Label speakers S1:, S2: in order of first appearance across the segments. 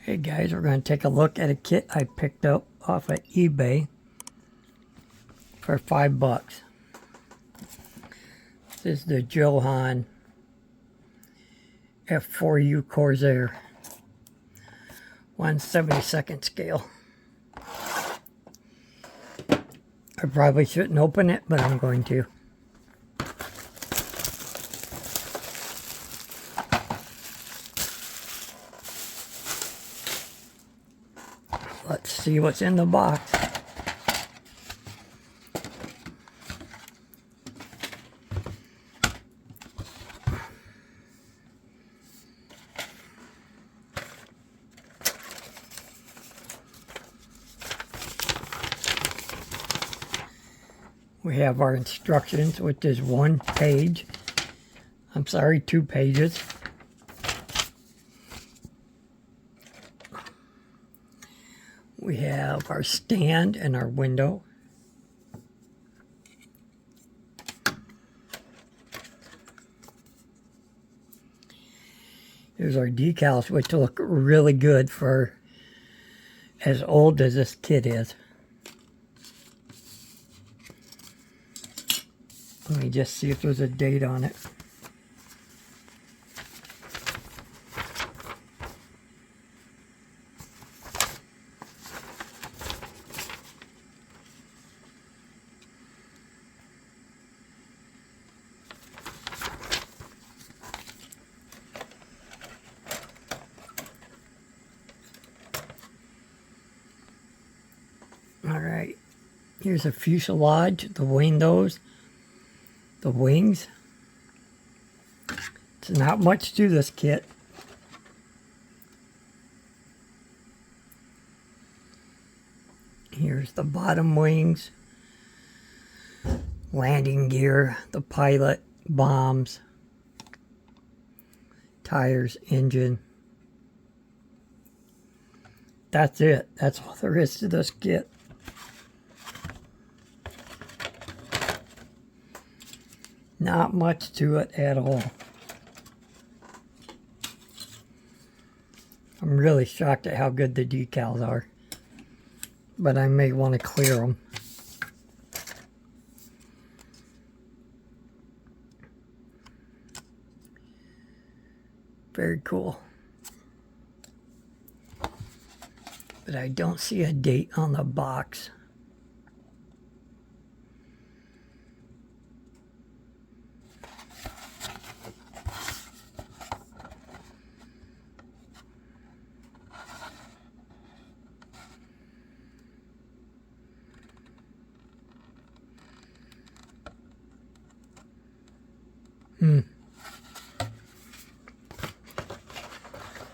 S1: Hey guys, we're going to take a look at a kit I picked up off of eBay for $5. This is the Johan F4U Corsair 1/72 scale. I probably shouldn't open it, but I'm going to. Let's see what's in the box. We have our instructions, which is 1 page. I'm sorry, 2 pages. We have our stand and our window. Here's our decals, which look really good for as old as this kit is. Let me just see if there's a date on it. Alright, here's a fuselage, the windows, the wings. There's not much to this kit. Here's the bottom wings, landing gear, the pilot, bombs, tires, engine. That's it. That's all there is to this kit. Not much to it at all. I'm really shocked at how good the decals are, but I may want to clear them. Very cool. But I don't see a date on the box.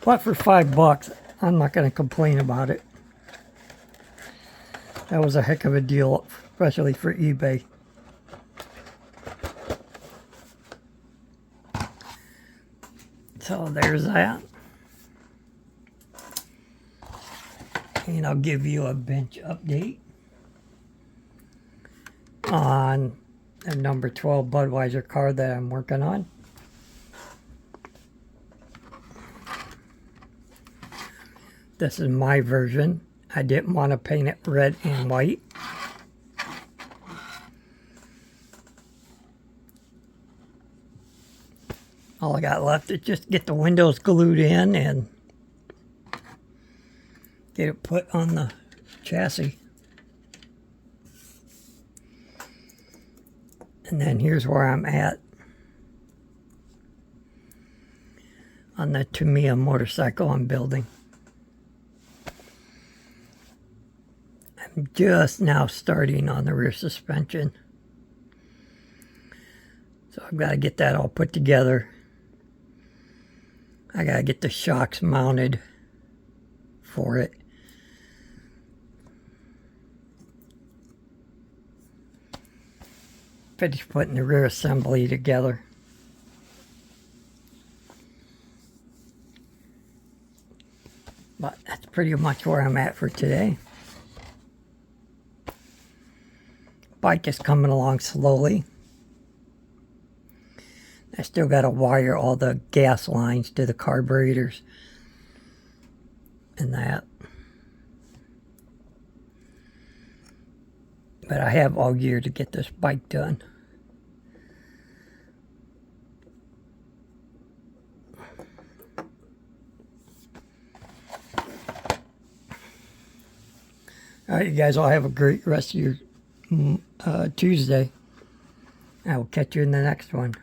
S1: But for $5, I'm not going to complain about it. That was a heck of a deal, especially for eBay. So there's that. And I'll give you a bench update on a number 12 Budweiser car that I'm working on. This is my version. I didn't want to paint it red and white. All I got left is just get the windows glued in and get it put on the chassis. And then here's where I'm at on the Tamiya motorcycle I'm building. I'm just now starting on the rear suspension. So I've got to get that all put together. I got to get the shocks mounted for it. Finish putting the rear assembly together. But that's pretty much where I'm at for today. Bike is coming along slowly. I still got to wire all the gas lines to the carburetors. and that. But I have all year to get this bike done. All right, you guys all have a great rest of your Tuesday. I will catch you in the next one.